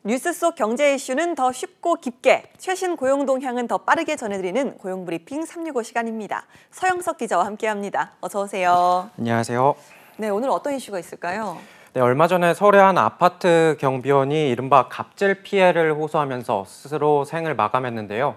뉴스 속 경제 이슈는 더 쉽고 깊게, 최신 고용 동향은 더 빠르게 전해드리는 고용브리핑 365 시간입니다. 서영석 기자와 함께합니다. 어서 오세요. 안녕하세요. 네, 오늘 어떤 이슈가 있을까요? 네, 얼마 전에 서울의 한 아파트 경비원이 이른바 갑질 피해를 호소하면서 스스로 생을 마감했는데요.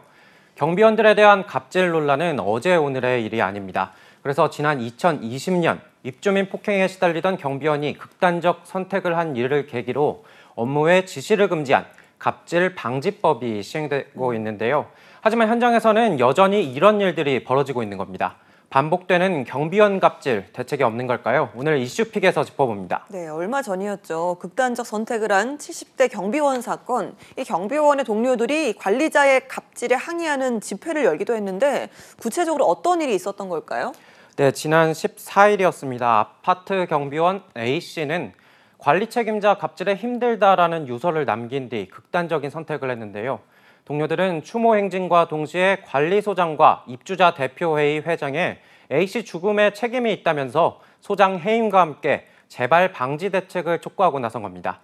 경비원들에 대한 갑질 논란은 어제 오늘의 일이 아닙니다. 그래서 지난 2020년 입주민 폭행에 시달리던 경비원이 극단적 선택을 한 일을 계기로 업무에 지시를 금지한 갑질 방지법이 시행되고 있는데요. 하지만 현장에서는 여전히 이런 일들이 벌어지고 있는 겁니다. 반복되는 경비원 갑질, 대책이 없는 걸까요? 오늘 이슈픽에서 짚어봅니다. 네, 얼마 전이었죠. 극단적 선택을 한 70대 경비원 사건. 이 경비원의 동료들이 관리자의 갑질에 항의하는 집회를 열기도 했는데 구체적으로 어떤 일이 있었던 걸까요? 네, 지난 14일이었습니다. 아파트 경비원 A씨는 관리 책임자 갑질에 힘들다라는 유서를 남긴 뒤 극단적인 선택을 했는데요. 동료들은 추모 행진과 동시에 관리소장과 입주자 대표회의 회장에 A씨 죽음에 책임이 있다면서 소장 해임과 함께 재발 방지 대책을 촉구하고 나선 겁니다.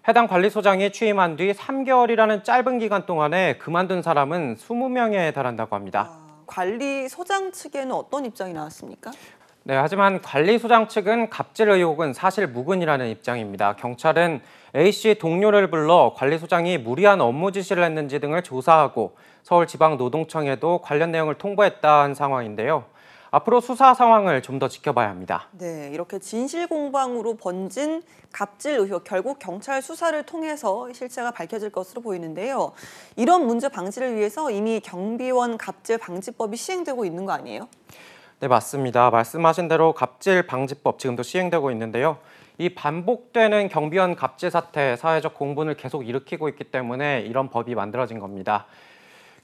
해당 관리소장이 취임한 뒤 3개월이라는 짧은 기간 동안에 그만둔 사람은 20명에 달한다고 합니다. 관리소장 측에는 어떤 입장이 나왔습니까? 네, 하지만 관리소장 측은 갑질 의혹은 사실 무근이라는 입장입니다. 경찰은 A씨 동료를 불러 관리소장이 무리한 업무 지시를 했는지 등을 조사하고 서울지방노동청에도 관련 내용을 통보했다는 상황인데요. 앞으로 수사 상황을 좀 더 지켜봐야 합니다. 네, 이렇게 진실공방으로 번진 갑질 의혹, 결국 경찰 수사를 통해서 실체가 밝혀질 것으로 보이는데요. 이런 문제 방지를 위해서 이미 경비원 갑질 방지법이 시행되고 있는 거 아니에요? 네, 맞습니다. 말씀하신 대로 갑질 방지법 지금도 시행되고 있는데요. 이 반복되는 경비원 갑질 사태, 사회적 공분을 계속 일으키고 있기 때문에 이런 법이 만들어진 겁니다.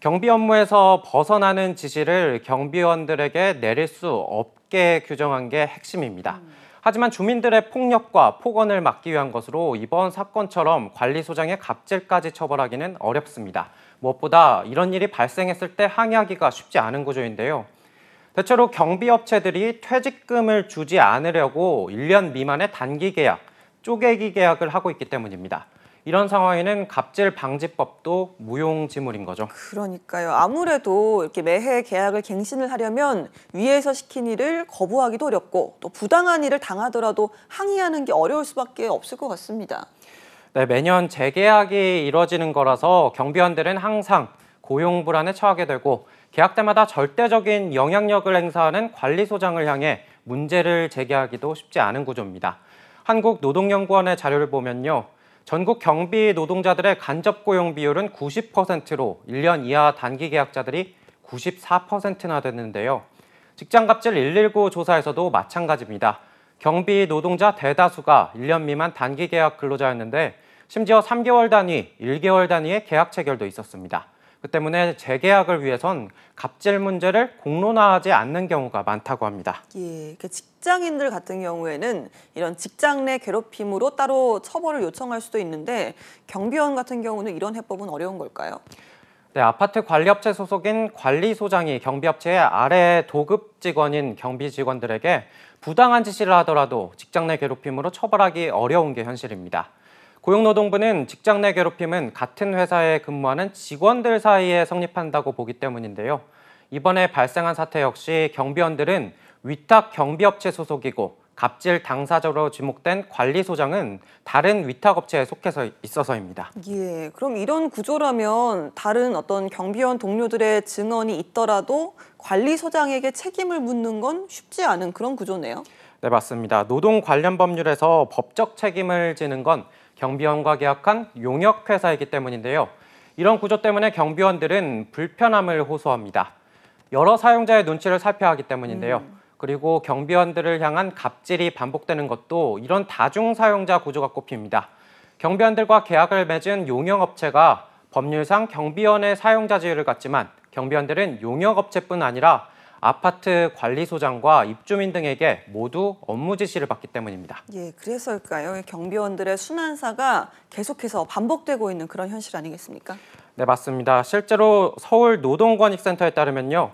경비 업무에서 벗어나는 지시를 경비원들에게 내릴 수 없게 규정한 게 핵심입니다. 하지만 주민들의 폭력과 폭언을 막기 위한 것으로 이번 사건처럼 관리소장의 갑질까지 처벌하기는 어렵습니다. 무엇보다 이런 일이 발생했을 때 항의하기가 쉽지 않은 구조인데요. 대체로 경비업체들이 퇴직금을 주지 않으려고 1년 미만의 단기 계약, 쪼개기 계약을 하고 있기 때문입니다. 이런 상황에는 갑질 방지법도 무용지물인 거죠. 그러니까요. 아무래도 이렇게 매해 계약을 갱신을 하려면 위에서 시킨 일을 거부하기도 어렵고 또 부당한 일을 당하더라도 항의하는 게 어려울 수밖에 없을 것 같습니다. 네, 매년 재계약이 이뤄지는 거라서 경비원들은 항상 고용 불안에 처하게 되고 계약 때마다 절대적인 영향력을 행사하는 관리소장을 향해 문제를 제기하기도 쉽지 않은 구조입니다. 한국노동연구원의 자료를 보면요. 전국 경비 노동자들의 간접 고용 비율은 90%로 1년 이하 단기 계약자들이 94%나 됐는데요. 직장 갑질 119 조사에서도 마찬가지입니다. 경비 노동자 대다수가 1년 미만 단기 계약 근로자였는데 심지어 3개월 단위, 1개월 단위의 계약 체결도 있었습니다. 그 때문에 재계약을 위해선 갑질 문제를 공론화하지 않는 경우가 많다고 합니다. 예, 직장인들 같은 경우에는 이런 직장 내 괴롭힘으로 따로 처벌을 요청할 수도 있는데 경비원 같은 경우는 이런 해법은 어려운 걸까요? 네, 아파트 관리업체 소속인 관리소장이 경비업체의 아래 도급 직원인 경비 직원들에게 부당한 지시를 하더라도 직장 내 괴롭힘으로 처벌하기 어려운 게 현실입니다. 고용노동부는 직장 내 괴롭힘은 같은 회사에 근무하는 직원들 사이에 성립한다고 보기 때문인데요. 이번에 발생한 사태 역시 경비원들은 위탁 경비업체 소속이고 갑질 당사자로 지목된 관리소장은 다른 위탁업체에 속해서 있어서입니다. 예, 그럼 이런 구조라면 다른 어떤 경비원 동료들의 증언이 있더라도 관리소장에게 책임을 묻는 건 쉽지 않은 그런 구조네요. 네, 맞습니다. 노동 관련 법률에서 법적 책임을 지는 건 경비원과 계약한 용역회사이기 때문인데요. 이런 구조 때문에 경비원들은 불편함을 호소합니다. 여러 사용자의 눈치를 살펴야 하기 때문인데요. 그리고 경비원들을 향한 갑질이 반복되는 것도 이런 다중사용자 구조가 꼽힙니다. 경비원들과 계약을 맺은 용역업체가 법률상 경비원의 사용자 지위를 갖지만 경비원들은 용역업체뿐 아니라 아파트 관리소장과 입주민 등에게 모두 업무 지시를 받기 때문입니다. 예, 그래서일까요? 경비원들의 순환사가 계속해서 반복되고 있는 그런 현실 아니겠습니까? 네, 맞습니다. 실제로 서울노동권익센터에 따르면요.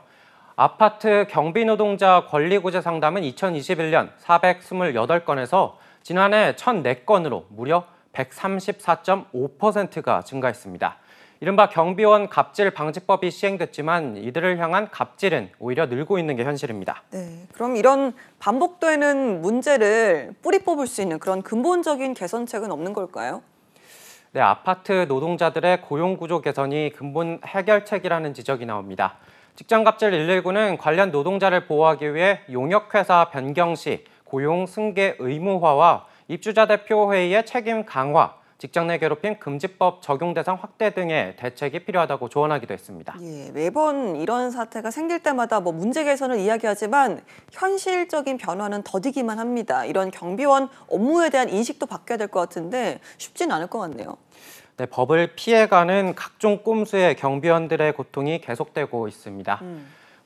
아파트 경비노동자 권리구제 상담은 2021년 428건에서 지난해 1,004건으로 무려 134.5%가 증가했습니다. 이른바 경비원 갑질 방지법이 시행됐지만 이들을 향한 갑질은 오히려 늘고 있는 게 현실입니다. 네, 그럼 이런 반복되는 문제를 뿌리 뽑을 수 있는 그런 근본적인 개선책은 없는 걸까요? 네, 아파트 노동자들의 고용구조 개선이 근본 해결책이라는 지적이 나옵니다. 직장갑질 119는 관련 노동자를 보호하기 위해 용역회사 변경 시 고용 승계 의무화와 입주자 대표 회의의 책임 강화, 직장 내 괴롭힘 금지법 적용 대상 확대 등의 대책이 필요하다고 조언하기도 했습니다. 예, 매번 이런 사태가 생길 때마다 문제 개선을 이야기하지만 현실적인 변화는 더디기만 합니다. 이런 경비원 업무에 대한 인식도 바뀌어야 될 것 같은데 쉽지는 않을 것 같네요. 네, 법을 피해가는 각종 꼼수의 경비원들의 고통이 계속되고 있습니다.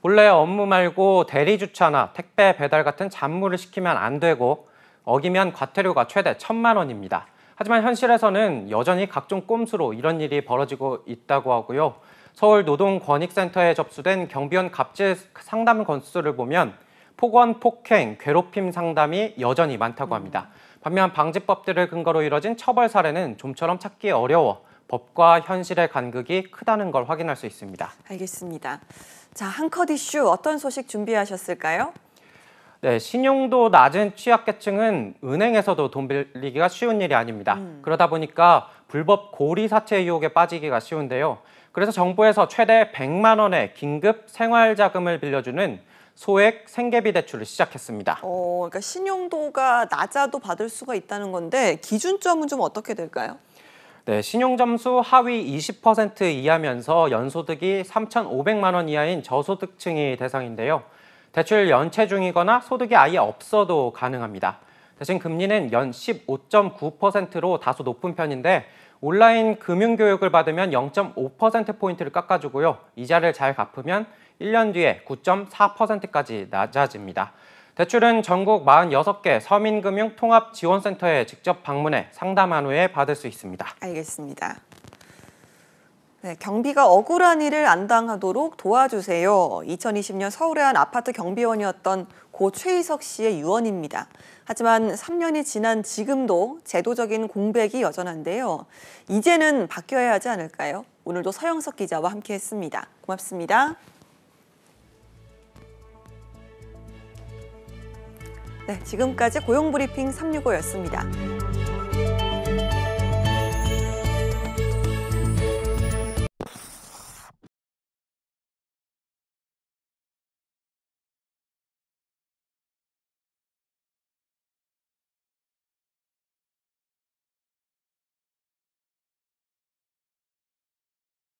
본래 업무 말고 대리 주차나 택배 배달 같은 잡무를 시키면 안 되고 어기면 과태료가 최대 1,000만 원입니다. 하지만 현실에서는 여전히 각종 꼼수로 이런 일이 벌어지고 있다고 하고요. 서울노동권익센터에 접수된 경비원 갑질 상담 건수를 보면 폭언, 폭행, 괴롭힘 상담이 여전히 많다고 합니다. 반면 방지법들을 근거로 이뤄진 처벌 사례는 좀처럼 찾기 어려워 법과 현실의 간극이 크다는 걸 확인할 수 있습니다. 알겠습니다. 자, 한 컷 이슈 어떤 소식 준비하셨을까요? 네, 신용도 낮은 취약계층은 은행에서도 돈 빌리기가 쉬운 일이 아닙니다. 그러다 보니까 불법 고리 사채 유혹에 빠지기가 쉬운데요. 그래서 정부에서 최대 100만 원의 긴급 생활자금을 빌려주는 소액 생계비 대출을 시작했습니다. 그러니까 신용도가 낮아도 받을 수가 있다는 건데 기준점은 좀 어떻게 될까요? 네, 신용점수 하위 20% 이하면서 연소득이 3,500만 원 이하인 저소득층이 대상인데요. 대출 연체 중이거나 소득이 아예 없어도 가능합니다. 대신 금리는 연 15.9%로 다소 높은 편인데 온라인 금융교육을 받으면 0.5%포인트를 깎아주고요. 이자를 잘 갚으면 1년 뒤에 9.4%까지 낮아집니다. 대출은 전국 46개 서민금융통합지원센터에 직접 방문해 상담한 후에 받을 수 있습니다. 알겠습니다. 네, 경비가 억울한 일을 안 당하도록 도와주세요. 2020년 서울의 한 아파트 경비원이었던 고 최희석 씨의 유언입니다. 하지만 3년이 지난 지금도 제도적인 공백이 여전한데요. 이제는 바뀌어야 하지 않을까요? 오늘도 서영석 기자와 함께했습니다. 고맙습니다. 네, 지금까지 고용브리핑 365였습니다.